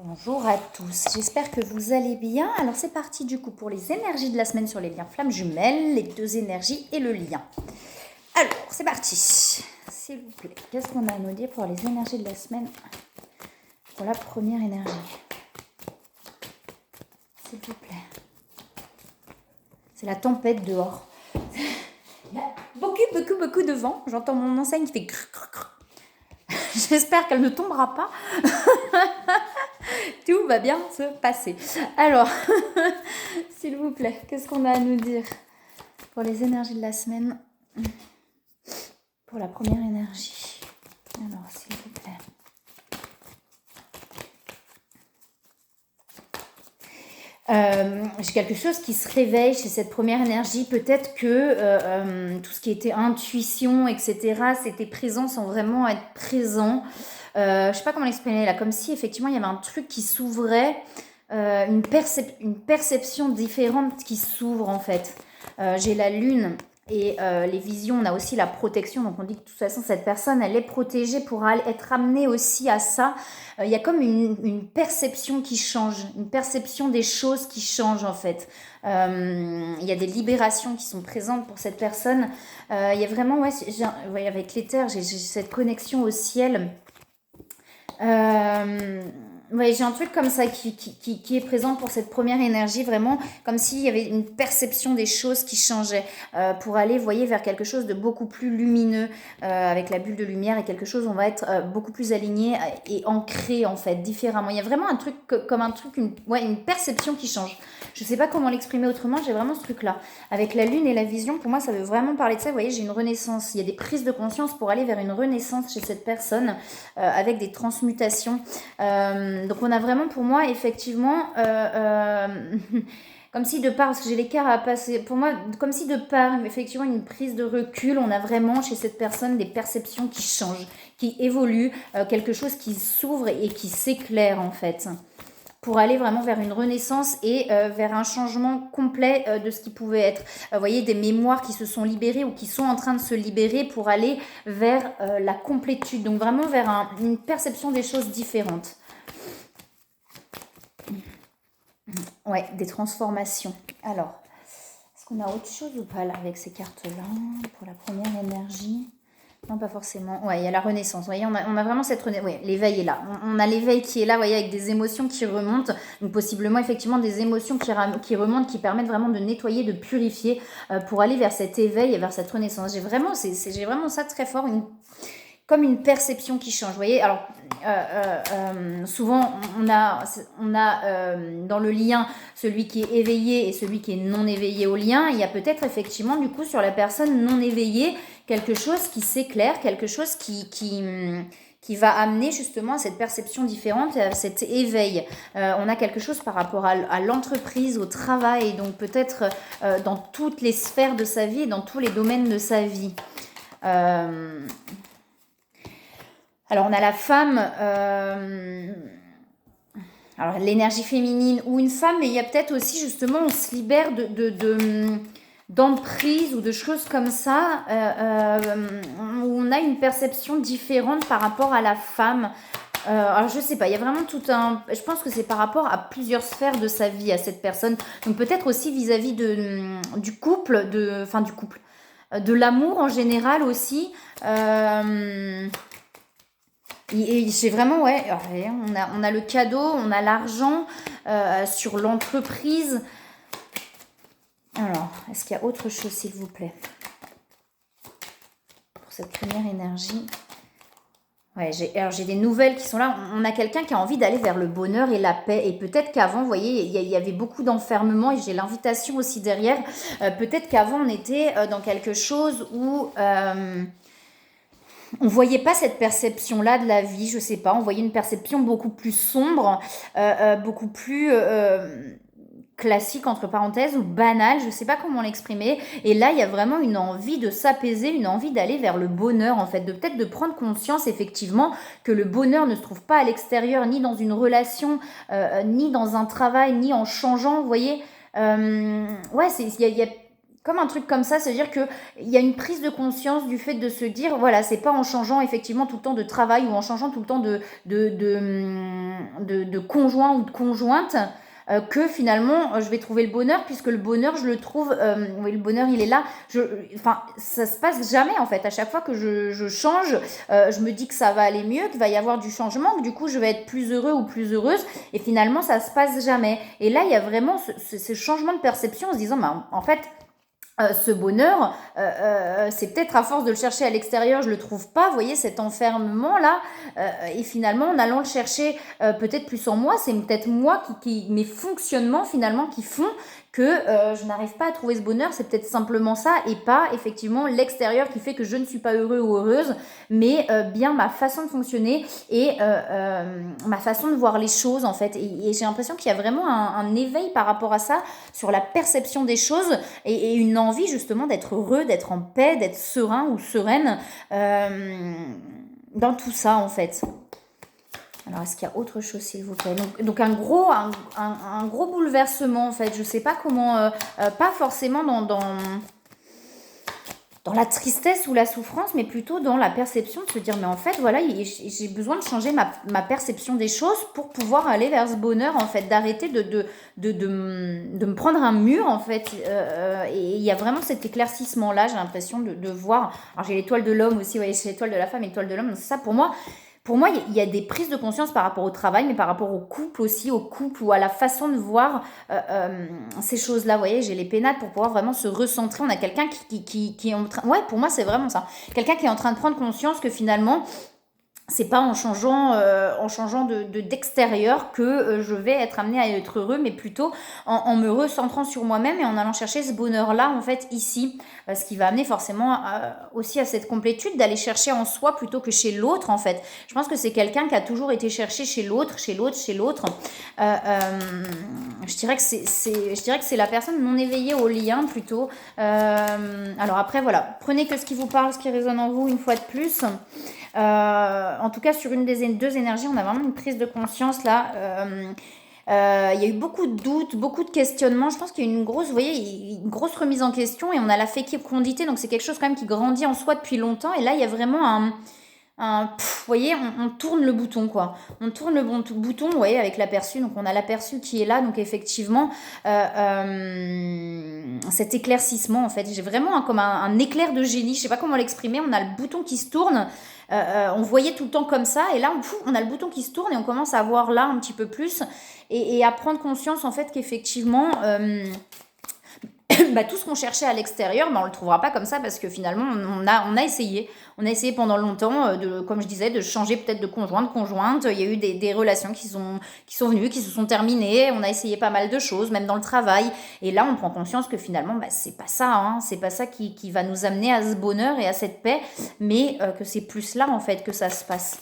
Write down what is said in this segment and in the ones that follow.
Bonjour à tous, j'espère que vous allez bien. Alors c'est parti du coup pour les énergies de la semaine sur les liens flammes jumelles, les deux énergies et le lien. Alors c'est parti, s'il vous plaît, qu'est-ce qu'on a à nous dire pour les énergies de la semaine pour la première énergie? S'il vous plaît. C'est la tempête dehors. Il y a beaucoup de vent, j'entends mon enseigne qui fait cru, cru, cru. J'espère qu'elle ne tombera pas. Tout va bien se passer. Alors, s'il vous plaît, qu'est-ce qu'on a à nous dire pour les énergies de la semaine? Pour la première énergie. Alors, s'il vous plaît. J'ai quelque chose qui se réveille chez cette première énergie. Peut-être que tout ce qui était intuition, etc., c'était présent sans vraiment être présent. Je sais pas comment l'exprimer là, comme si effectivement il y avait un truc qui s'ouvrait, une perception différente qui s'ouvre en fait. J'ai la lune et les visions, on a aussi la protection, donc on dit que de toute façon cette personne elle est protégée pour être amenée aussi à ça. Il y a comme une perception qui change, une perception des choses qui change en fait. Il y a des libérations qui sont présentes pour cette personne. Il y a vraiment, avec l'éther, j'ai cette connexion au ciel. J'ai un truc comme ça qui est présent pour cette première énergie, vraiment comme s'il y avait une perception des choses qui changeait pour aller, vers quelque chose de beaucoup plus lumineux avec la bulle de lumière et quelque chose, on va être beaucoup plus aligné et ancré en fait, différemment. Il y a vraiment un truc une perception qui change. Je sais pas comment l'exprimer autrement, j'ai vraiment ce truc-là. Avec la lune et la vision, pour moi, ça veut vraiment parler de ça. Vous voyez, j'ai une renaissance. Il y a des prises de conscience pour aller vers une renaissance chez cette personne avec des transmutations. Donc on a vraiment pour moi effectivement comme si de part, parce que j'ai l'écart à passer, pour moi comme si de part effectivement une prise de recul, on a vraiment chez cette personne des perceptions qui changent, qui évoluent, quelque chose qui s'ouvre et qui s'éclaire en fait, pour aller vraiment vers une renaissance et vers un changement complet de ce qui pouvait être. Vous voyez, des mémoires qui se sont libérées ou qui sont en train de se libérer pour aller vers la complétude, donc vraiment vers une perception des choses différentes. Ouais, des transformations. Alors, est-ce qu'on a autre chose ou pas là avec ces cartes-là pour la première énergie? Non, pas forcément. Ouais, il y a la renaissance. Vous voyez, on a vraiment cette renaissance. Ouais, l'éveil est là. On a l'éveil qui est là, vous voyez, avec des émotions qui remontent. Donc, possiblement, effectivement, des émotions qui remontent, qui permettent vraiment de nettoyer, de purifier pour aller vers cet éveil et vers cette renaissance. J'ai vraiment ça très fort, comme une perception qui change. Vous voyez, alors, souvent, on a dans le lien celui qui est éveillé et celui qui est non éveillé au lien. Il y a peut-être effectivement, du coup, sur la personne non éveillée, quelque chose qui s'éclaire, quelque chose qui va amener justement à cette perception différente, à cet éveil. On a quelque chose par rapport à l'entreprise, au travail, donc peut-être dans toutes les sphères de sa vie et dans tous les domaines de sa vie. Alors, on a la femme, alors l'énergie féminine ou une femme, mais il y a peut-être aussi, justement, on se libère d'emprise ou de choses comme ça, où on a une perception différente par rapport à la femme. Alors, je sais pas, il y a vraiment je pense que c'est par rapport à plusieurs sphères de sa vie, à cette personne. Donc, peut-être aussi vis-à-vis du couple, de l'amour en général aussi. Et j'ai vraiment, on a le cadeau, on a l'argent sur l'entreprise. Alors, est-ce qu'il y a autre chose, s'il vous plaît, pour cette première énergie? Ouais, j'ai des nouvelles qui sont là. On a quelqu'un qui a envie d'aller vers le bonheur et la paix. Et peut-être qu'avant, vous voyez, il y avait beaucoup d'enfermement et j'ai l'invitation aussi derrière. Peut-être qu'avant, on était dans quelque chose où on voyait pas cette perception-là de la vie, je sais pas, on voyait une perception beaucoup plus sombre, beaucoup plus classique, entre parenthèses, ou banale, je sais pas comment l'exprimer. Et là, il y a vraiment une envie de s'apaiser, une envie d'aller vers le bonheur, en fait, peut-être de prendre conscience, effectivement, que le bonheur ne se trouve pas à l'extérieur, ni dans une relation, ni dans un travail, ni en changeant, vous voyez. Il y a comme un truc comme ça, c'est-à-dire qu'il y a une prise de conscience du fait de se dire, voilà, c'est pas en changeant effectivement tout le temps de travail ou en changeant tout le temps de conjoint ou de conjointe que finalement je vais trouver le bonheur, puisque le bonheur, je le trouve, oui, le bonheur, il est là. Enfin, ça se passe jamais en fait. À chaque fois que je change, je me dis que ça va aller mieux, qu'il va y avoir du changement, que du coup je vais être plus heureux ou plus heureuse, et finalement ça se passe jamais. Et là, il y a vraiment ce changement de perception en se disant, bah, en fait, ce bonheur, c'est peut-être à force de le chercher à l'extérieur, je le trouve pas, vous voyez, cet enfermement-là, et finalement, en allant le chercher peut-être plus en moi, c'est peut-être moi mes fonctionnements finalement qui font que je n'arrive pas à trouver ce bonheur, c'est peut-être simplement ça, et pas effectivement l'extérieur qui fait que je ne suis pas heureux ou heureuse, mais bien ma façon de fonctionner et ma façon de voir les choses en fait. Et j'ai l'impression qu'il y a vraiment un éveil par rapport à ça, sur la perception des choses, et une envie justement d'être heureux, d'être en paix, d'être serein ou sereine dans tout ça en fait. Alors, est-ce qu'il y a autre chose, s'il vous plaît? Donc un gros bouleversement, en fait. Je ne sais pas comment... pas forcément dans la tristesse ou la souffrance, mais plutôt dans la perception de se dire, mais en fait, voilà, j'ai besoin de changer ma perception des choses pour pouvoir aller vers ce bonheur, en fait, d'arrêter de me prendre un mur, en fait. Et il y a vraiment cet éclaircissement-là, j'ai l'impression de voir... Alors, j'ai l'étoile de l'homme aussi, ouais, j'ai l'étoile de la femme et l'étoile de l'homme. Donc, ça, pour moi, il y a des prises de conscience par rapport au travail, mais par rapport au couple aussi, au couple ou à la façon de voir ces choses-là. Vous voyez, j'ai les pénates pour pouvoir vraiment se recentrer. On a quelqu'un qui est en train... Ouais, pour moi, c'est vraiment ça. Quelqu'un qui est en train de prendre conscience que finalement... c'est pas en changeant d'extérieur que je vais être amenée à être heureux, mais plutôt en me recentrant sur moi-même et en allant chercher ce bonheur-là, en fait, ici. Ce qui va amener forcément aussi à cette complétude, d'aller chercher en soi plutôt que chez l'autre, en fait. Je pense que c'est quelqu'un qui a toujours été cherché chez l'autre. Je dirais que c'est la personne non éveillée au lien, plutôt. Alors après, voilà. Prenez que ce qui vous parle, ce qui résonne en vous, une fois de plus. En tout cas, sur une des deux énergies, on a vraiment une prise de conscience là. Il y a eu beaucoup de doutes, beaucoup de questionnements. Je pense qu'il y a eu vous voyez, une grosse remise en question, et on a la fécondité, donc c'est quelque chose quand même qui grandit en soi depuis longtemps. Et là, il y a vraiment vous voyez, on tourne le bouton, quoi. On tourne le bouton, vous voyez, avec l'aperçu. Donc on a l'aperçu qui est là, donc effectivement, cet éclaircissement, en fait. J'ai vraiment comme un éclair de génie, je sais pas comment l'exprimer. On a le bouton qui se tourne. On voyait tout le temps comme ça, et là on a le bouton qui se tourne et on commence à voir là un petit peu plus, et à prendre conscience en fait qu'effectivement bah, tout ce qu'on cherchait à l'extérieur, bah, on le trouvera pas comme ça, parce que finalement on a essayé pendant longtemps comme je disais, de changer peut-être de conjointe. Il y a eu des relations qui sont venues, qui se sont terminées. On a essayé pas mal de choses, même dans le travail, et là on prend conscience que finalement bah, c'est pas ça, hein, c'est pas ça qui va nous amener à ce bonheur et à cette paix, mais que c'est plus là en fait que ça se passe.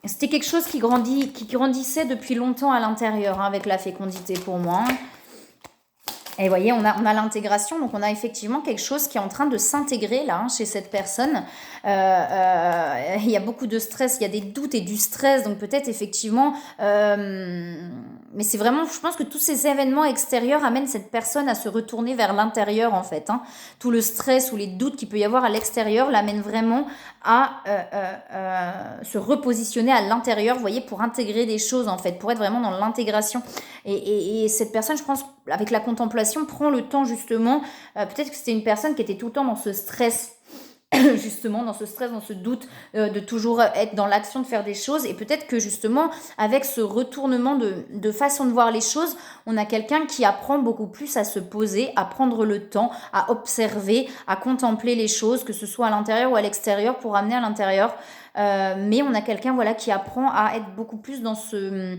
C'était quelque chose qui grandissait depuis longtemps à l'intérieur, hein, avec la fécondité pour moi. Et vous voyez, on a l'intégration, donc on a effectivement quelque chose qui est en train de s'intégrer là, hein, chez cette personne. Il y a beaucoup de stress, il y a des doutes et du stress, donc peut-être effectivement... mais c'est vraiment, je pense que tous ces événements extérieurs amènent cette personne à se retourner vers l'intérieur, en fait. Hein. Tout le stress ou les doutes qu'il peut y avoir à l'extérieur l'amène vraiment à se repositionner à l'intérieur, vous voyez, pour intégrer des choses, en fait, pour être vraiment dans l'intégration. Et cette personne, je pense, avec la contemplation, prend le temps justement, peut-être que c'était une personne qui était tout le temps dans ce stress, justement dans ce stress, dans ce doute, de toujours être dans l'action, de faire des choses, et peut-être que justement avec ce retournement de façon de voir les choses, on a quelqu'un qui apprend beaucoup plus à se poser, à prendre le temps, à observer, à contempler les choses, que ce soit à l'intérieur ou à l'extérieur, pour amener à l'intérieur, mais on a quelqu'un, voilà, qui apprend à être beaucoup plus dans ce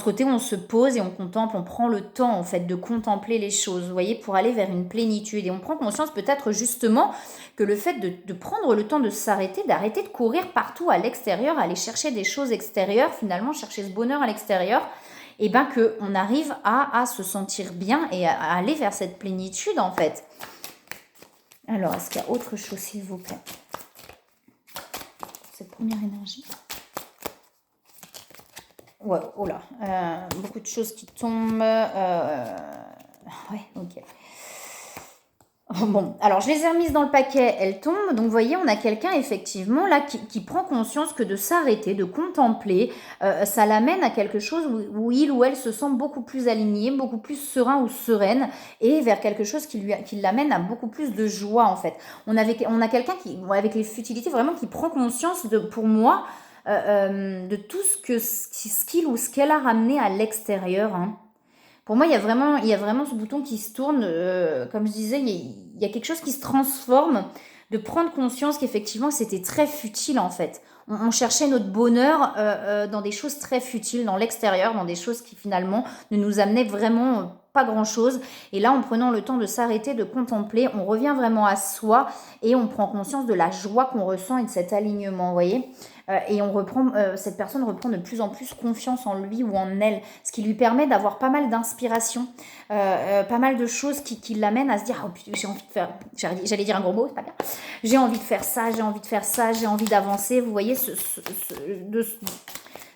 côté où on se pose et on contemple, on prend le temps en fait de contempler les choses, vous voyez, pour aller vers une plénitude. Et on prend conscience peut-être justement que le fait de prendre le temps de s'arrêter, d'arrêter de courir partout à l'extérieur, aller chercher des choses extérieures, finalement chercher ce bonheur à l'extérieur, et bien qu'on arrive à se sentir bien et à aller vers cette plénitude en fait. Alors, est-ce qu'il y a autre chose, s'il vous plaît? Cette première énergie. Ouais, oh là, beaucoup de choses qui tombent. Ouais, ok. Bon, alors je les ai remises dans le paquet, elles tombent. Donc vous voyez, on a quelqu'un effectivement là qui prend conscience que de s'arrêter, de contempler, ça l'amène à quelque chose où il ou elle se sent beaucoup plus aligné, beaucoup plus serein ou sereine, et vers quelque chose qui l'amène à beaucoup plus de joie en fait. On a quelqu'un qui, avec les futilités, vraiment qui prend conscience de, pour moi, de tout ce qu'il ou ce qu'elle a ramené à l'extérieur, hein. Pour moi, il y a vraiment ce bouton qui se tourne. Comme je disais, il y a quelque chose qui se transforme, de prendre conscience qu'effectivement, c'était très futile en fait. On cherchait notre bonheur dans des choses très futiles, dans l'extérieur, dans des choses qui finalement ne nous amenaient vraiment pas grand-chose. Et là, en prenant le temps de s'arrêter, de contempler, on revient vraiment à soi et on prend conscience de la joie qu'on ressent et de cet alignement, vous voyez. Et cette personne reprend de plus en plus confiance en lui ou en elle, ce qui lui permet d'avoir pas mal d'inspiration, pas mal de choses qui l'amènent à se dire, oh putain, j'ai envie de faire, j'allais dire un gros mot, c'est pas bien, j'ai envie de faire ça, j'ai envie de faire ça, j'ai envie d'avancer. Vous voyez,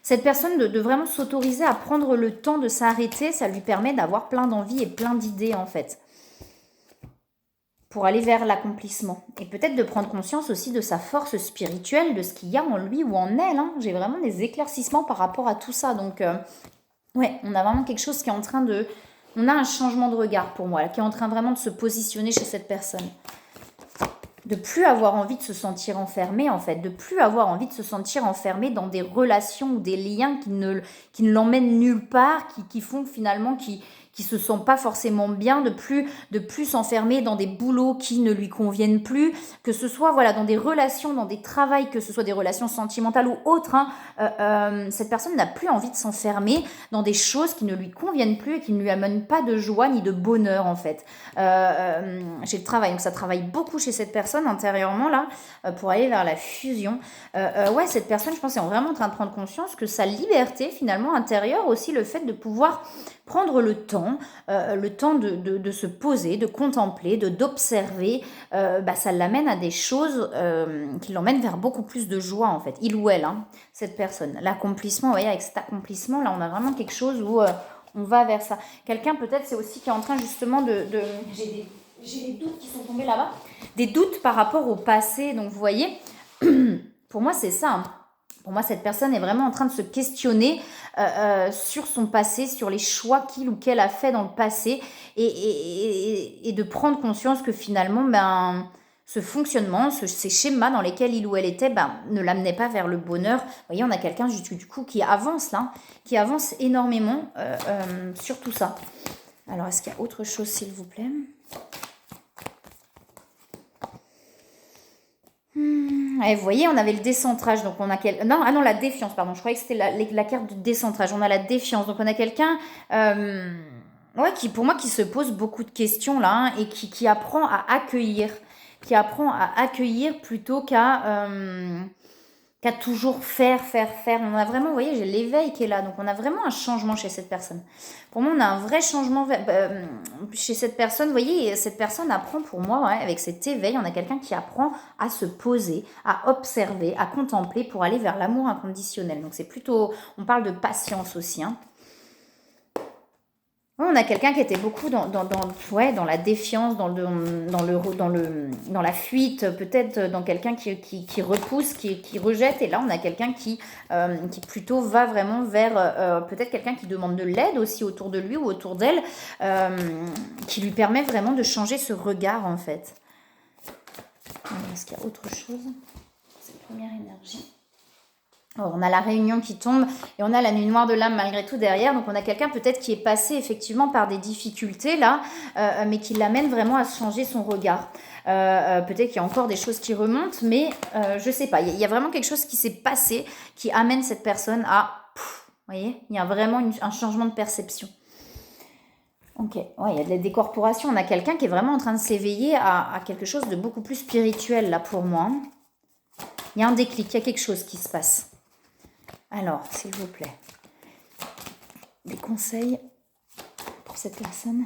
cette personne de vraiment s'autoriser à prendre le temps de s'arrêter, ça lui permet d'avoir plein d'envies et plein d'idées en fait, pour aller vers l'accomplissement. Et peut-être de prendre conscience aussi de sa force spirituelle, de ce qu'il y a en lui ou en elle, hein. J'ai vraiment des éclaircissements par rapport à tout ça. Donc, ouais, on a vraiment quelque chose qui est en train de... On a un changement de regard pour moi, là, qui est en train vraiment de se positionner chez cette personne. De plus avoir envie de se sentir enfermé, en fait. De plus avoir envie de se sentir enfermé dans des relations ou des liens qui ne l'emmènent nulle part, qui font finalement... qui se sent pas forcément bien, de plus s'enfermer dans des boulots qui ne lui conviennent plus, que ce soit voilà dans des relations, dans des travails, que ce soit des relations sentimentales ou autres, hein, cette personne n'a plus envie de s'enfermer dans des choses qui ne lui conviennent plus et qui ne lui amènent pas de joie ni de bonheur en fait. Chez le travail, donc ça travaille beaucoup chez cette personne intérieurement là, pour aller vers la fusion. Ouais, cette personne, je pense, est vraiment en train de prendre conscience que sa liberté finalement intérieure, aussi le fait de pouvoir prendre le temps de se poser, de contempler, d'observer, ça l'amène à des choses qui l'emmènent vers beaucoup plus de joie en fait, il ou elle, hein, cette personne. L'accomplissement, vous voyez, avec cet accomplissement, là on a vraiment quelque chose où on va vers ça. Quelqu'un peut-être c'est aussi qui est en train justement j'ai des doutes qui sont tombés là-bas, des doutes par rapport au passé, donc vous voyez, pour moi c'est ça, hein. Pour moi, cette personne est vraiment en train de se questionner sur son passé, sur les choix qu'il ou qu'elle a fait dans le passé et de prendre conscience que finalement, ce fonctionnement, ces schémas dans lesquels il ou elle était, ne l'amenaient pas vers le bonheur. Vous voyez, on a quelqu'un du coup qui avance là, qui avance énormément sur tout ça. Alors, est-ce qu'il y a autre chose, s'il vous plaît ? Et vous voyez, on avait le décentrage, donc on a non, la défiance, pardon, je croyais que c'était la carte du décentrage, on a la défiance, donc on a quelqu'un, ouais, pour moi, qui se pose beaucoup de questions là, hein, et qui apprend à accueillir plutôt qu'à toujours faire. On a vraiment, vous voyez, j'ai l'éveil qui est là, donc on a vraiment un changement chez cette personne. Pour moi, on a un vrai changement chez cette personne. Vous voyez, cette personne apprend pour moi, ouais, avec cet éveil, on a quelqu'un qui apprend à se poser, à observer, à contempler pour aller vers l'amour inconditionnel. Donc c'est plutôt, on parle de patience aussi, hein. On a quelqu'un qui était beaucoup dans la défiance, dans la fuite, peut-être dans quelqu'un qui repousse, qui rejette. Et là, on a quelqu'un qui plutôt va vraiment vers peut-être quelqu'un qui demande de l'aide aussi autour de lui ou autour d'elle, qui lui permet vraiment de changer ce regard en fait. Est-ce qu'il y a autre chose ? Cette première énergie. Alors, on a la réunion qui tombe et on a la nuit noire de l'âme malgré tout derrière. Donc on a quelqu'un peut-être qui est passé effectivement par des difficultés là, mais qui l'amène vraiment à changer son regard. Peut-être qu'il y a encore des choses qui remontent, mais je sais pas. Il y a vraiment quelque chose qui s'est passé qui amène cette personne à... vous voyez, il y a vraiment un changement de perception. Ok, ouais, il y a de la décorporation. On a quelqu'un qui est vraiment en train de s'éveiller à quelque chose de beaucoup plus spirituel là pour moi. Il y a un déclic, il y a quelque chose qui se passe. Alors, s'il vous plaît, des conseils pour cette personne.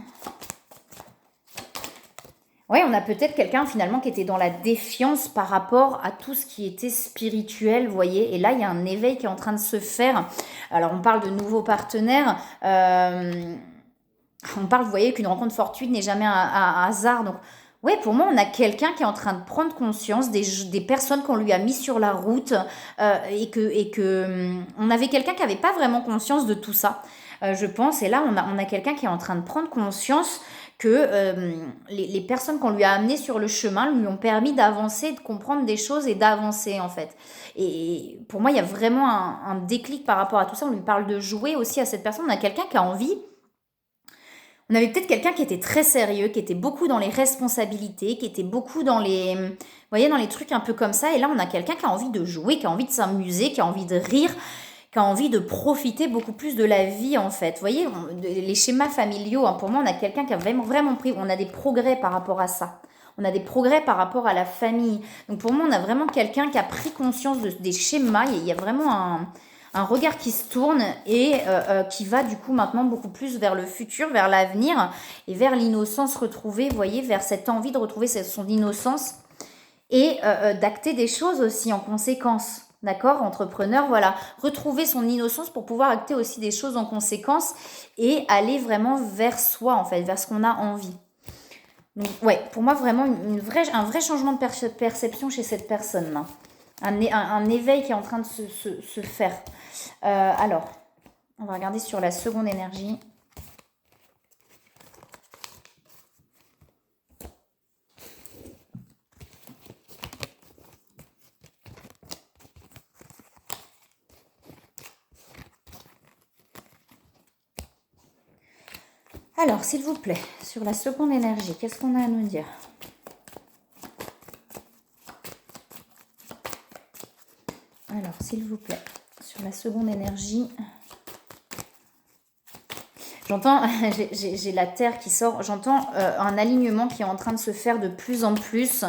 Oui, on a peut-être quelqu'un finalement qui était dans la défiance par rapport à tout ce qui était spirituel, vous voyez. Et là, il y a un éveil qui est en train de se faire. Alors, on parle de nouveaux partenaires. On parle, vous voyez, qu'une rencontre fortuite n'est jamais un hasard. Donc, Ouais, pour moi, on a quelqu'un qui est en train de prendre conscience des personnes qu'on lui a mis sur la route on avait quelqu'un qui n'avait pas vraiment conscience de tout ça, je pense. Et là, on a quelqu'un qui est en train de prendre conscience que les personnes qu'on lui a amenées sur le chemin lui ont permis d'avancer, de comprendre des choses et d'avancer, en fait. Et pour moi, il y a vraiment un déclic par rapport à tout ça. On lui parle de jouer aussi à cette personne. On a quelqu'un qui a envie. On avait peut-être quelqu'un qui était très sérieux, qui était beaucoup dans les responsabilités, qui était beaucoup dans les, vous voyez, dans les trucs un peu comme ça. Et là, on a quelqu'un qui a envie de jouer, qui a envie de s'amuser, qui a envie de rire, qui a envie de profiter beaucoup plus de la vie, en fait. Vous voyez, les schémas familiaux, hein, pour moi, on a quelqu'un qui a vraiment pris, on a des progrès par rapport à ça. On a des progrès par rapport à la famille. Donc pour moi, on a vraiment quelqu'un qui a pris conscience des schémas. Il y a vraiment un regard qui se tourne et qui va du coup maintenant beaucoup plus vers le futur, vers l'avenir et vers l'innocence retrouvée, vous voyez, vers cette envie de retrouver son innocence et d'acter des choses aussi en conséquence. D'accord, entrepreneur, voilà, retrouver son innocence pour pouvoir acter aussi des choses en conséquence et aller vraiment vers soi, en fait, vers ce qu'on a envie. Donc, ouais, pour moi, vraiment un vrai changement de perception chez cette personne-là. Un éveil qui est en train de se faire. Alors, on va regarder sur la seconde énergie. Alors, s'il vous plaît, sur la seconde énergie, qu'est-ce qu'on a à nous dire? Alors, s'il vous plaît, sur la seconde énergie, j'entends, j'ai la Terre qui sort, j'entends un alignement qui est en train de se faire de plus en plus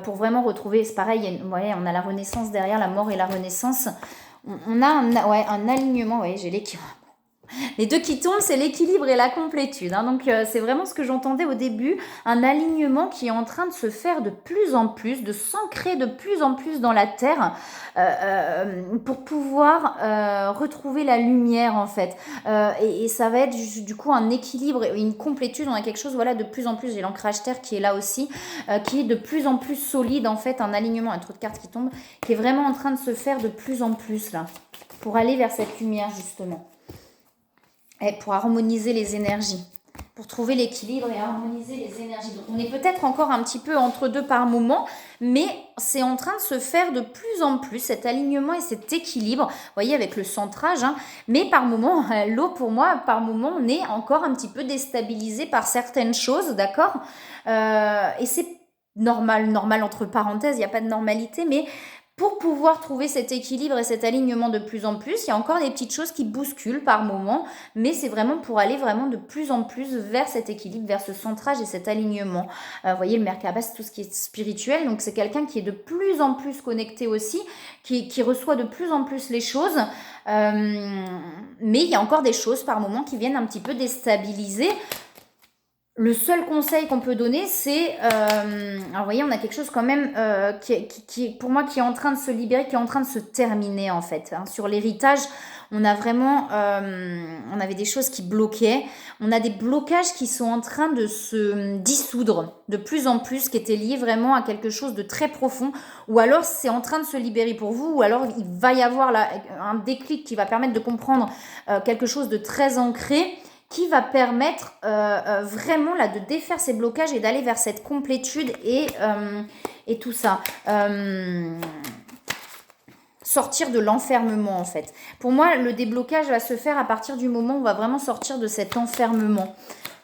pour vraiment retrouver, c'est pareil, on a la renaissance derrière, la mort et la renaissance. On a un alignement, j'ai l'équilibre. Les deux qui tombent, c'est l'équilibre et la complétude. Hein. Donc, c'est vraiment ce que j'entendais au début. Un alignement qui est en train de se faire de plus en plus, de s'ancrer de plus en plus dans la terre pour pouvoir retrouver la lumière, en fait. Et ça va être du coup un équilibre et une complétude. On a quelque chose, voilà, de plus en plus. J'ai l'ancrage terre qui est là aussi, qui est de plus en plus solide, en fait. Un alignement, un trou de carte qui tombe, qui est vraiment en train de se faire de plus en plus, là, pour aller vers cette lumière, justement. Et pour harmoniser les énergies, pour trouver l'équilibre et harmoniser les énergies. Donc on est peut-être encore un petit peu entre deux par moment, mais c'est en train de se faire de plus en plus, cet alignement et cet équilibre, vous voyez, avec le centrage, hein. Mais par moment, l'eau pour moi, par moment, on est encore un petit peu déstabilisé par certaines choses, d'accord, et c'est normal entre parenthèses, il n'y a pas de normalité, mais pour pouvoir trouver cet équilibre et cet alignement de plus en plus, il y a encore des petites choses qui bousculent par moment, mais c'est vraiment pour aller vraiment de plus en plus vers cet équilibre, vers ce centrage et cet alignement. Vous voyez, le Merkaba, c'est tout ce qui est spirituel, donc c'est quelqu'un qui est de plus en plus connecté aussi, qui reçoit de plus en plus les choses, mais il y a encore des choses par moment qui viennent un petit peu déstabiliser. Le seul conseil qu'on peut donner, c'est, alors vous voyez, on a quelque chose quand même qui pour moi, qui est en train de se libérer, qui est en train de se terminer en fait. Hein. Sur l'héritage, on a vraiment, on avait des choses qui bloquaient. On a des blocages qui sont en train de se dissoudre de plus en plus, qui étaient liés vraiment à quelque chose de très profond. Ou alors c'est en train de se libérer pour vous, ou alors il va y avoir là, un déclic qui va permettre de comprendre quelque chose de très ancré, qui va permettre vraiment là de défaire ces blocages et d'aller vers cette complétude et tout ça. Sortir de l'enfermement en fait. Pour moi, le déblocage va se faire à partir du moment où on va vraiment sortir de cet enfermement.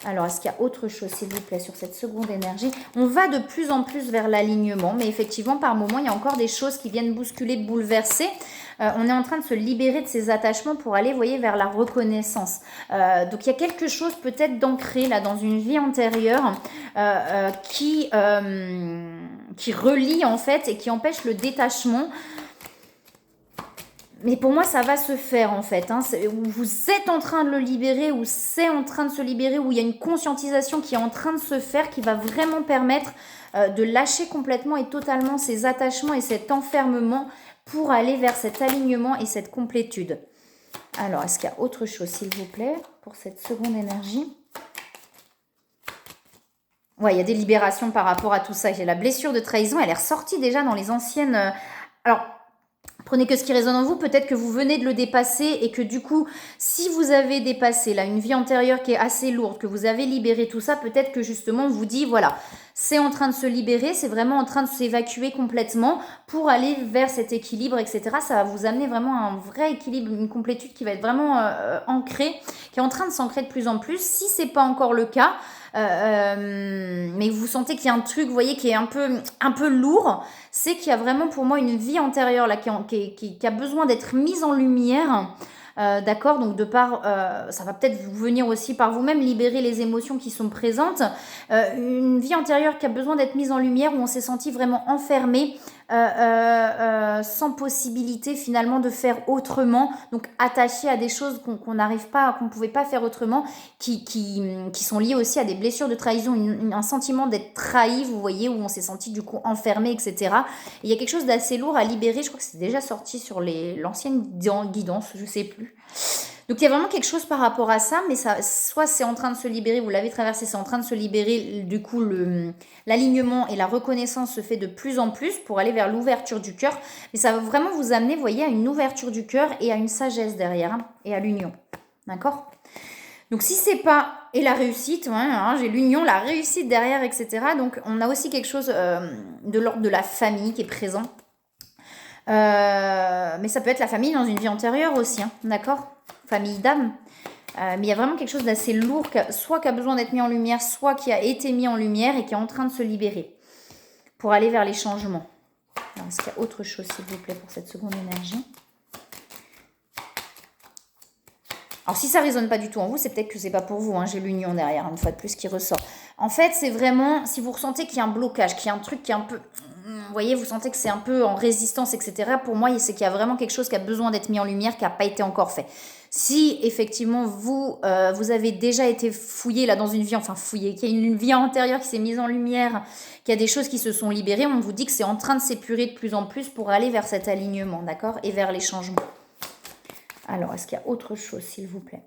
Alors, est-ce qu'il y a autre chose, s'il vous plaît, sur cette seconde énergie? On va de plus en plus vers l'alignement, mais effectivement, par moment, il y a encore des choses qui viennent bousculer, bouleverser. On est en train de se libérer de ces attachements pour aller, vous voyez, vers la reconnaissance. Donc, il y a quelque chose peut-être d'ancré, là, dans une vie antérieure qui relie, en fait, et qui empêche le détachement. Mais pour moi, ça va se faire en fait. Hein. Vous êtes en train de le libérer, ou c'est en train de se libérer, où il y a une conscientisation qui est en train de se faire, qui va vraiment permettre de lâcher complètement et totalement ces attachements et cet enfermement pour aller vers cet alignement et cette complétude. Alors, est-ce qu'il y a autre chose, s'il vous plaît, pour cette seconde énergie? Ouais, il y a des libérations par rapport à tout ça. J'ai la blessure de trahison, elle est ressortie déjà dans les anciennes... Alors, prenez que ce qui résonne en vous, peut-être que vous venez de le dépasser et que du coup, si vous avez dépassé là une vie antérieure qui est assez lourde, que vous avez libéré tout ça, peut-être que justement on vous dit, voilà, c'est en train de se libérer, c'est vraiment en train de s'évacuer complètement pour aller vers cet équilibre, etc. Ça va vous amener vraiment à un vrai équilibre, une complétude qui va être vraiment ancrée, qui est en train de s'ancrer de plus en plus. Si c'est pas encore le cas, mais vous sentez qu'il y a un truc, vous voyez, qui est un peu lourd, c'est qu'il y a vraiment pour moi une vie antérieure là qui a besoin d'être mise en lumière. D'accord, donc de par, ça va peut-être vous venir aussi par vous-même libérer les émotions qui sont présentes. Une vie antérieure qui a besoin d'être mise en lumière où on s'est senti vraiment enfermé, sans possibilité finalement de faire autrement, donc attaché à des choses qu'on n'arrive pas, qu'on ne pouvait pas faire autrement, qui sont liées aussi à des blessures de trahison, un sentiment d'être trahi, vous voyez, où on s'est senti du coup enfermé, etc. Et il y a quelque chose d'assez lourd à libérer, je crois que c'est déjà sorti sur l'ancienne guidance, je sais plus. Donc il y a vraiment quelque chose par rapport à ça, mais ça, soit c'est en train de se libérer, vous l'avez traversé, c'est en train de se libérer, du coup l'alignement et la reconnaissance se fait de plus en plus pour aller vers l'ouverture du cœur, mais ça va vraiment vous amener, vous voyez, à une ouverture du cœur et à une sagesse derrière, hein, et à l'union, d'accord? Donc si c'est pas, et la réussite, ouais, hein, j'ai l'union, la réussite derrière, etc. Donc on a aussi quelque chose de l'ordre de la famille qui est présent. Mais ça peut être la famille dans une vie antérieure aussi, hein, d'accord? Famille d'âme. Mais il y a vraiment quelque chose d'assez lourd, soit qui a besoin d'être mis en lumière, soit qui a été mis en lumière et qui est en train de se libérer pour aller vers les changements. Est-ce qu'il y a autre chose, s'il vous plaît, pour cette seconde énergie? Alors si ça ne résonne pas du tout en vous, c'est peut-être que c'est pas pour vous, hein. J'ai l'union derrière, une fois de plus, qui ressort. En fait, c'est vraiment, si vous ressentez qu'il y a un blocage, qu'il y a un truc qui est un peu... Vous voyez, vous sentez que c'est un peu en résistance, etc. Pour moi, c'est qu'il y a vraiment quelque chose qui a besoin d'être mis en lumière, qui n'a pas été encore fait. Si effectivement vous avez déjà été fouillé là dans une vie, enfin fouillé, qu'il y a une vie antérieure qui s'est mise en lumière, qu'il y a des choses qui se sont libérées, on vous dit que c'est en train de s'épurer de plus en plus pour aller vers cet alignement, d'accord? Et vers les changements. Alors, est-ce qu'il y a autre chose, s'il vous plaît?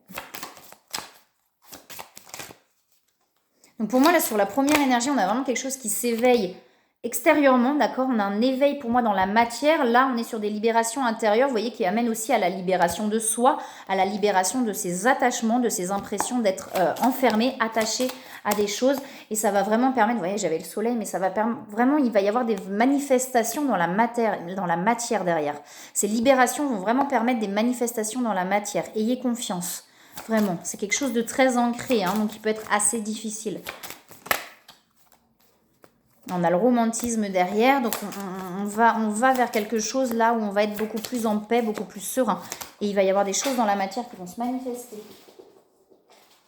Donc pour moi, là, sur la première énergie, on a vraiment quelque chose qui s'éveille extérieurement, d'accord? On a un éveil pour moi dans la matière. Là, on est sur des libérations intérieures, vous voyez, qui amènent aussi à la libération de soi, à la libération de ses attachements, de ses impressions d'être enfermé, attaché à des choses. Et ça va vraiment permettre, vous voyez, j'avais le soleil, mais ça va permettre, vraiment, il va y avoir des manifestations dans la matière derrière. Ces libérations vont vraiment permettre des manifestations dans la matière. Ayez confiance, vraiment. C'est quelque chose de très ancré, hein, donc qui peut être assez difficile. On a le romantisme derrière, donc on va vers quelque chose là où on va être beaucoup plus en paix, beaucoup plus serein. Et il va y avoir des choses dans la matière qui vont se manifester.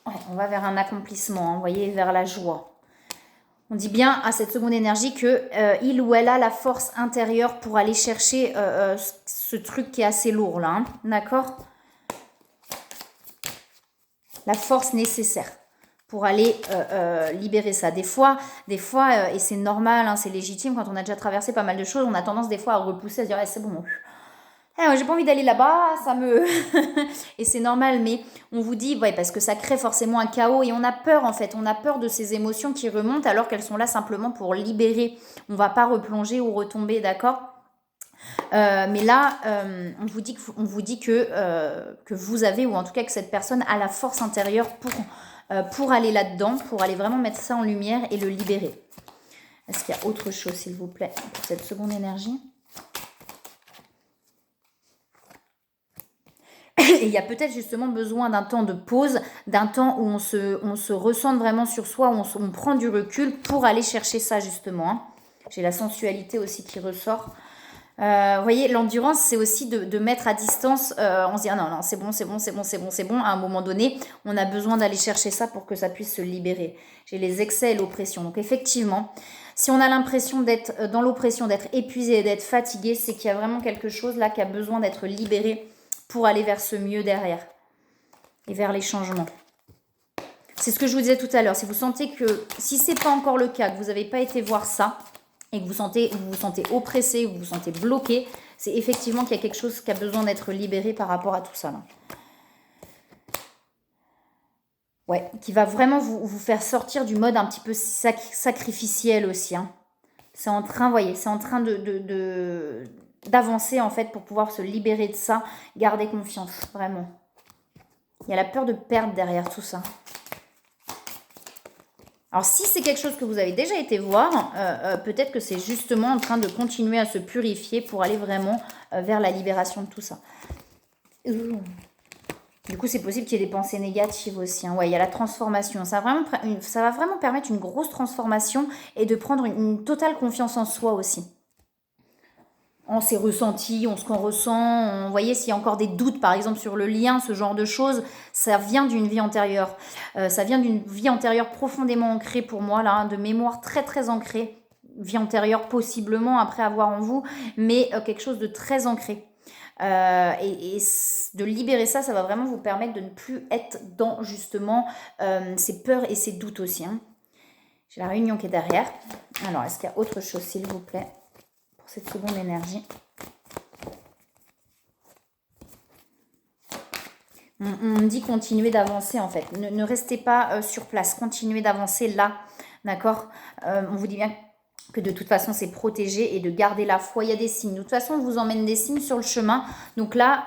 Ouais, on va vers un accomplissement, hein, vous voyez, vers la joie. On dit bien à cette seconde énergie que il ou elle a la force intérieure pour aller chercher ce truc qui est assez lourd là, hein, d'accord? La force nécessaire pour aller libérer ça. Des fois et c'est normal, hein, c'est légitime, quand on a déjà traversé pas mal de choses, on a tendance des fois à repousser, à se dire c'est bon, j'ai pas envie d'aller là-bas, ça me... et c'est normal, mais on vous dit, ouais, parce que ça crée forcément un chaos, et on a peur en fait, on a peur de ces émotions qui remontent alors qu'elles sont là simplement pour libérer. On va pas replonger ou retomber, d'accord? Mais là, on vous dit que vous avez, ou en tout cas que cette personne a la force intérieure pour aller là-dedans, pour aller vraiment mettre ça en lumière et le libérer. Est-ce qu'il y a autre chose, s'il vous plaît, pour cette seconde énergie? Et il y a peut-être justement besoin d'un temps de pause, d'un temps où on se ressente vraiment sur soi, où on prend du recul pour aller chercher ça justement, hein. J'ai la sensualité aussi qui ressort. Vous voyez, l'endurance, c'est aussi de mettre à distance, on se dit, ah non, c'est bon. À un moment donné, on a besoin d'aller chercher ça pour que ça puisse se libérer. J'ai les excès et l'oppression. Donc effectivement, si on a l'impression d'être dans l'oppression, d'être épuisé, d'être fatigué, c'est qu'il y a vraiment quelque chose là qui a besoin d'être libéré pour aller vers ce mieux derrière et vers les changements. C'est ce que je vous disais tout à l'heure. Si vous sentez que, si ce n'est pas encore le cas, que vous n'avez pas été voir ça, et que vous vous sentez oppressé, vous vous sentez bloqué, c'est effectivement qu'il y a quelque chose qui a besoin d'être libéré par rapport à tout ça, là. Ouais, qui va vraiment vous faire sortir du mode un petit peu sacrificiel aussi, hein. C'est en train, vous voyez, c'est en train d'avancer en fait pour pouvoir se libérer de ça. Gardez confiance, vraiment. Il y a la peur de perdre derrière tout ça. Alors si c'est quelque chose que vous avez déjà été voir, peut-être que c'est justement en train de continuer à se purifier pour aller vraiment vers la libération de tout ça. Ouh. Du coup, c'est possible qu'il y ait des pensées négatives aussi, hein. Ouais, il y a la transformation. Ça va vraiment permettre une grosse transformation et de prendre une totale confiance en soi aussi. En ses ressentis, en ce qu'on ressent. Vous voyez, s'il y a encore des doutes, par exemple, sur le lien, ce genre de choses, ça vient d'une vie antérieure. Ça vient d'une vie antérieure profondément ancrée pour moi, là, hein, de mémoire très, très ancrée. Vie antérieure, possiblement, après avoir en vous, mais quelque chose de très ancré. Et de libérer ça, ça va vraiment vous permettre de ne plus être dans, justement, ces peurs et ces doutes aussi, hein. J'ai la réunion qui est derrière. Alors, est-ce qu'il y a autre chose, s'il vous plaît, pour cette seconde énergie? On me dit continuer d'avancer en fait. Ne restez pas sur place. Continuez d'avancer là. D'accord. On vous dit bien que de toute façon c'est protégé et de garder la foi. Il y a des signes. De toute façon, on vous emmène des signes sur le chemin. Donc là,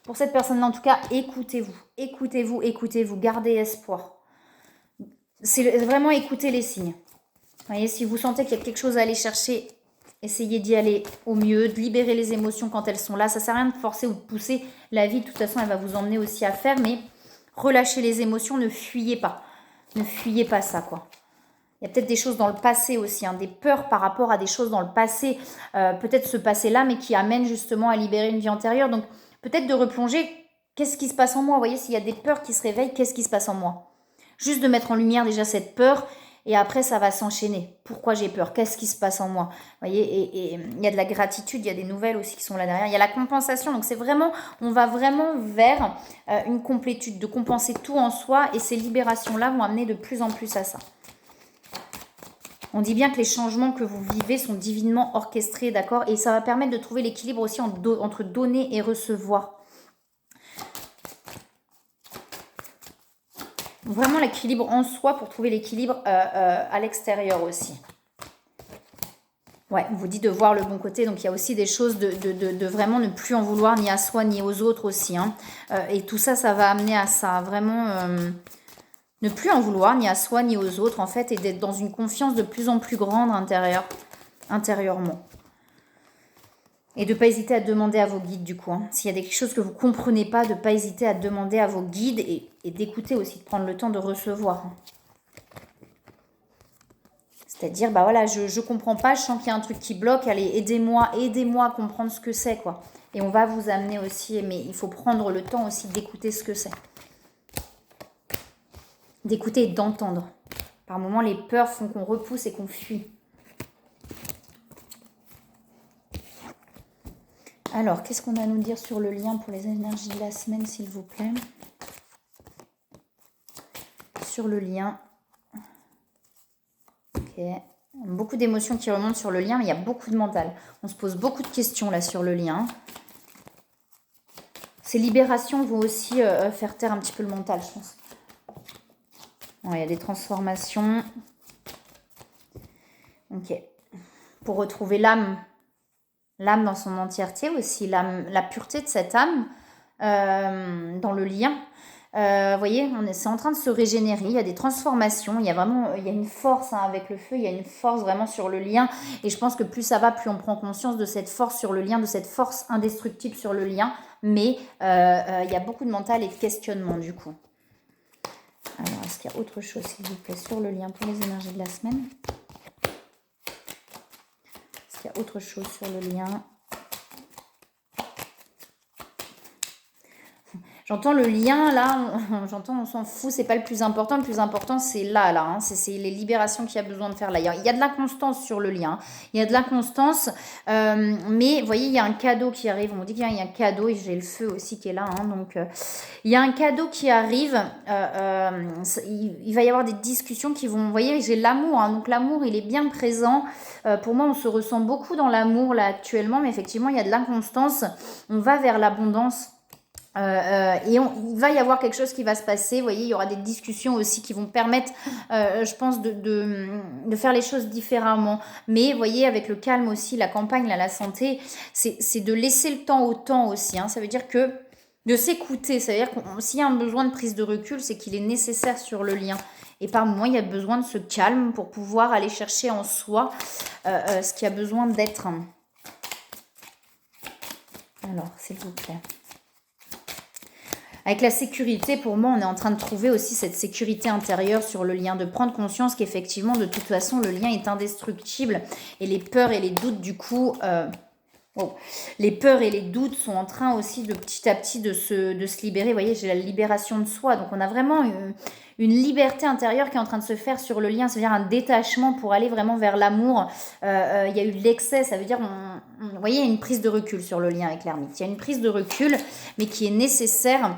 pour cette personne-là en tout cas, écoutez-vous. Écoutez-vous, écoutez-vous. Gardez espoir. C'est vraiment écouter les signes. Vous voyez, si vous sentez qu'il y a quelque chose à aller chercher, essayez d'y aller au mieux, de libérer les émotions quand elles sont là. Ça ne sert à rien de forcer ou de pousser. La vie, de toute façon, elle va vous emmener aussi à faire. Mais relâchez les émotions, ne fuyez pas. Ne fuyez pas ça, quoi. Il y a peut-être des choses dans le passé aussi, hein, des peurs par rapport à des choses dans le passé. Peut-être ce passé-là, mais qui amène justement à libérer une vie antérieure. Donc, peut-être de replonger. Qu'est-ce qui se passe en moi? Vous voyez, s'il y a des peurs qui se réveillent, qu'est-ce qui se passe en moi? Juste de mettre en lumière déjà cette peur. Et après, ça va s'enchaîner. Pourquoi j'ai peur? Qu'est-ce qui se passe en moi? Vous voyez, et il y a de la gratitude, il y a des nouvelles aussi qui sont là derrière. Il y a la compensation. Donc, c'est vraiment, on va vraiment vers une complétude, de compenser tout en soi. Et ces libérations-là vont amener de plus en plus à ça. On dit bien que les changements que vous vivez sont divinement orchestrés, d'accord? Et ça va permettre de trouver l'équilibre aussi entre donner et recevoir. Vraiment l'équilibre en soi pour trouver l'équilibre à l'extérieur aussi. Ouais, on vous dit de voir le bon côté. Donc, il y a aussi des choses de vraiment ne plus en vouloir ni à soi ni aux autres aussi, hein. Et tout ça, ça va amener à ça. Vraiment, ne plus en vouloir ni à soi ni aux autres, en fait. Et d'être dans une confiance de plus en plus grande intérieurement. Et de ne pas hésiter à demander à vos guides, du coup, hein. S'il y a quelque chose que vous ne comprenez pas, de ne pas hésiter à demander à vos guides et d'écouter aussi, de prendre le temps de recevoir. C'est-à-dire, bah voilà, je ne comprends pas, je sens qu'il y a un truc qui bloque, allez, aidez-moi à comprendre ce que c'est, quoi. Et on va vous amener aussi, mais il faut prendre le temps aussi d'écouter ce que c'est. D'écouter et d'entendre. Par moments, les peurs font qu'on repousse et qu'on fuit. Alors, qu'est-ce qu'on a à nous dire sur le lien pour les énergies de la semaine, s'il vous plaît? Sur le lien. Ok. Beaucoup d'émotions qui remontent sur le lien, mais il y a beaucoup de mental. On se pose beaucoup de questions là sur le lien. Ces libérations vont aussi faire taire un petit peu le mental, je pense. Bon, il y a des transformations. Ok. Pour retrouver l'âme. L'âme dans son entièreté aussi, la pureté de cette âme dans le lien. Vous voyez, c'est en train de se régénérer, il y a des transformations, il y a une force, hein, avec le feu, il y a une force vraiment sur le lien. Et je pense que plus ça va, plus on prend conscience de cette force sur le lien, de cette force indestructible sur le lien. Mais il y a beaucoup de mental et de questionnement du coup. Alors, est-ce qu'il y a autre chose, s'il vous plaît, sur le lien pour les énergies de la semaine? Il y a autre chose sur le lien. J'entends le lien, là, j'entends on s'en fout, c'est pas le plus important. Le plus important, c'est là, hein, c'est les libérations qu'il y a besoin de faire là. Il y a de l'inconstance sur le lien. Il y a de l'inconstance, mais vous voyez, il y a un cadeau qui arrive. On dit qu'il y a un cadeau, et j'ai le feu aussi qui est là. Hein, donc, il y a un cadeau qui arrive. Il va y avoir des discussions qui vont... Vous voyez, j'ai l'amour. Hein, donc, l'amour, il est bien présent. Pour moi, on se ressent beaucoup dans l'amour, là, actuellement. Mais effectivement, il y a de l'inconstance. On va vers l'abondance. Il va y avoir quelque chose qui va se passer. Vous voyez, il y aura des discussions aussi qui vont permettre, je pense, de faire les choses différemment. Mais vous voyez, avec le calme aussi, la campagne, là, la santé, c'est de laisser le temps au temps aussi. Hein. Ça veut dire que de s'écouter, ça veut dire que s'il y a un besoin de prise de recul, c'est qu'il est nécessaire sur le lien. Et par moments, il y a besoin de ce calme pour pouvoir aller chercher en soi ce qui a besoin d'être. Alors, s'il vous plaît. Avec la sécurité, pour moi, on est en train de trouver aussi cette sécurité intérieure sur le lien, de prendre conscience qu'effectivement, de toute façon, le lien est indestructible. Et les peurs et les doutes, du coup, les peurs et les doutes sont en train aussi de petit à petit de se libérer. Vous voyez, j'ai la libération de soi. Donc, on a vraiment une liberté intérieure qui est en train de se faire sur le lien. C'est-à-dire un détachement pour aller vraiment vers l'amour. Il y a eu de l'excès. Ça veut dire, vous voyez, il y a une prise de recul sur le lien avec l'ermite. Il y a une prise de recul, mais qui est nécessaire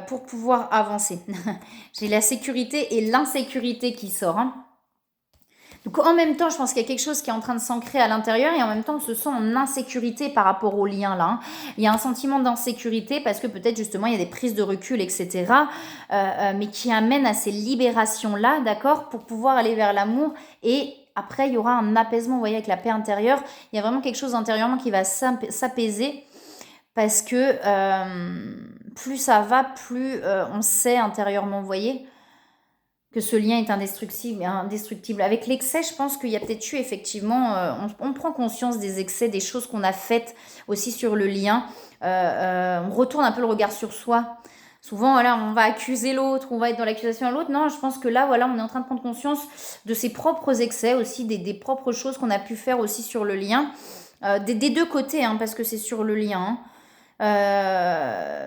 pour pouvoir avancer. J'ai la sécurité et l'insécurité qui sort. Hein. Donc en même temps, je pense qu'il y a quelque chose qui est en train de s'ancrer à l'intérieur et en même temps, on se sent en insécurité par rapport au lien là. Hein. Il y a un sentiment d'insécurité parce que peut-être justement, il y a des prises de recul, etc. Mais qui amènent à ces libérations-là, d'accord, pour pouvoir aller vers l'amour. Et après, il y aura un apaisement, vous voyez, avec la paix intérieure. Il y a vraiment quelque chose intérieurement qui va s'apaiser parce que plus ça va, plus on sait intérieurement, vous voyez, que ce lien est indestructible. Avec l'excès, je pense qu'il y a peut-être eu effectivement, on prend conscience des excès, des choses qu'on a faites aussi sur le lien. On retourne un peu le regard sur soi. Souvent, voilà, on va accuser l'autre, on va être dans l'accusation à l'autre. Non, je pense que là, voilà, on est en train de prendre conscience de ses propres excès aussi, des propres choses qu'on a pu faire aussi sur le lien. Des deux côtés, hein, parce que c'est sur le lien. Hein.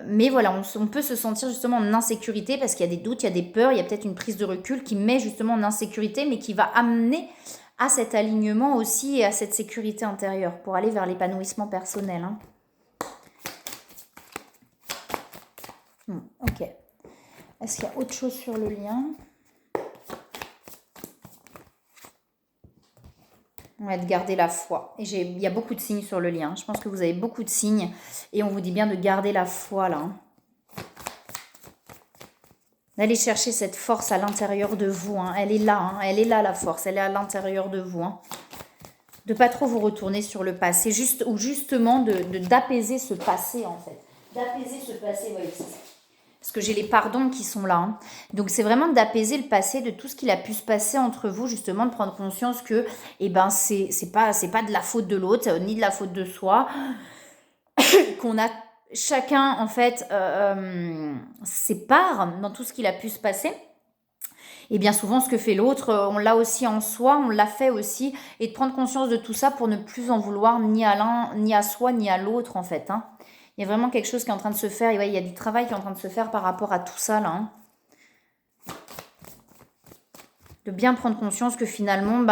Mais voilà, on peut se sentir justement en insécurité parce qu'il y a des doutes, il y a des peurs, il y a peut-être une prise de recul qui met justement en insécurité, mais qui va amener à cet alignement aussi et à cette sécurité intérieure pour aller vers l'épanouissement personnel. Hein. Ok. Est-ce qu'il y a autre chose sur le lien ? On va de garder la foi. Et il y a beaucoup de signes sur le lien. Je pense que vous avez beaucoup de signes. Et on vous dit bien de garder la foi là. D'aller chercher cette force à l'intérieur de vous. Hein. Elle est là. Hein. Elle est là la force. Elle est à l'intérieur de vous. Hein. De pas trop vous retourner sur le passé. Ou justement d'apaiser ce passé en fait. D'apaiser ce passé. Vous voyez, c'est ça. Parce que j'ai les pardons qui sont là. Hein. Donc, c'est vraiment d'apaiser le passé, de tout ce qu'il a pu se passer entre vous, justement, de prendre conscience que, c'est pas de la faute de l'autre, ni de la faute de soi, qu'on a chacun, en fait, ses parts dans tout ce qu'il a pu se passer. Et bien souvent, ce que fait l'autre, on l'a aussi en soi, on l'a fait aussi, et de prendre conscience de tout ça pour ne plus en vouloir ni à l'un, ni à soi, ni à l'autre, en fait. Hein. Il y a vraiment quelque chose qui est en train de se faire. Et ouais, il y a du travail qui est en train de se faire par rapport à tout ça, là. Hein. De bien prendre conscience que finalement,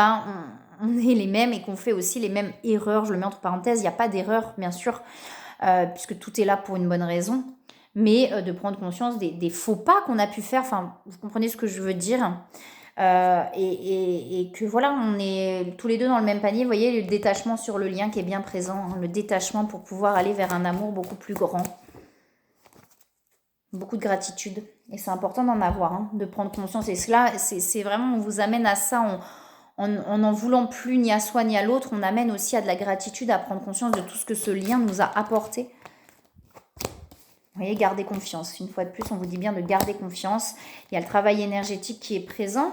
on est les mêmes et qu'on fait aussi les mêmes erreurs. Je le mets entre parenthèses, il n'y a pas d'erreur, bien sûr, puisque tout est là pour une bonne raison. Mais de prendre conscience des faux pas qu'on a pu faire. Enfin, vous comprenez ce que je veux dire. Et que voilà, on est tous les deux dans le même panier. Vous voyez, le détachement sur le lien qui est bien présent. Hein, le détachement pour pouvoir aller vers un amour beaucoup plus grand. Beaucoup de gratitude. Et c'est important d'en avoir, hein, de prendre conscience. Et cela, c'est vraiment, on vous amène à ça. En n'en voulant plus ni à soi ni à l'autre, on amène aussi à de la gratitude, à prendre conscience de tout ce que ce lien nous a apporté. Vous voyez, garder confiance. Une fois de plus, on vous dit bien de garder confiance. Il y a le travail énergétique qui est présent.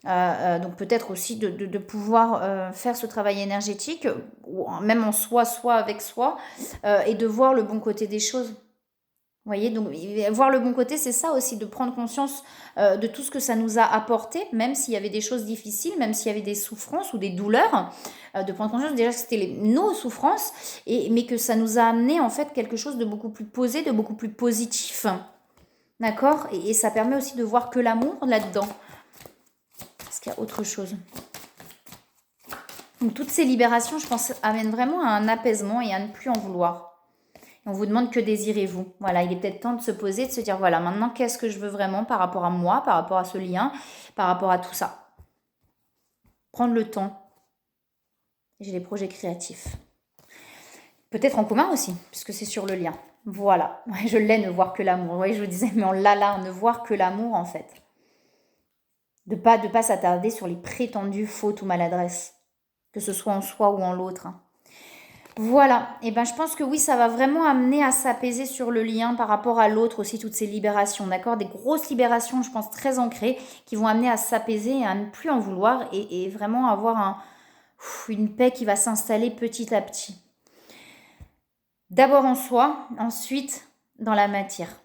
Donc peut-être aussi de pouvoir faire ce travail énergétique, même en soi, soit avec soi, et de voir le bon côté des choses. Vous voyez, donc voir le bon côté, c'est ça aussi, de prendre conscience de tout ce que ça nous a apporté, même s'il y avait des choses difficiles, même s'il y avait des souffrances ou des douleurs, de prendre conscience déjà que c'était nos souffrances, mais que ça nous a amené en fait quelque chose de beaucoup plus posé, de beaucoup plus positif. D'accord ? Et ça permet aussi de voir que l'amour là-dedans. Est-ce qu'il y a autre chose ? Donc toutes ces libérations, je pense, amènent vraiment à un apaisement et à ne plus en vouloir. On vous demande que désirez-vous. Voilà, il est peut-être temps de se poser, de se dire, voilà, maintenant, qu'est-ce que je veux vraiment par rapport à moi, par rapport à ce lien, par rapport à tout ça. Prendre le temps. J'ai des projets créatifs. Peut-être en commun aussi, puisque c'est sur le lien. Voilà. Ouais, je l'ai, ne voir que l'amour. Oui, je vous disais, mais on l'a là, ne voir que l'amour en fait. De pas s'attarder sur les prétendues fautes ou maladresses, que ce soit en soi ou en l'autre, hein. Voilà, et ben je pense que oui, ça va vraiment amener à s'apaiser sur le lien par rapport à l'autre aussi, toutes ces libérations, d'accord? Des grosses libérations, je pense, très ancrées, qui vont amener à s'apaiser et à ne plus en vouloir et vraiment avoir une paix qui va s'installer petit à petit. D'abord en soi, ensuite dans la matière.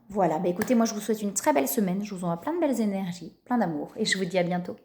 Voilà, bah écoutez, moi je vous souhaite une très belle semaine, je vous envoie plein de belles énergies, plein d'amour et je vous dis à bientôt.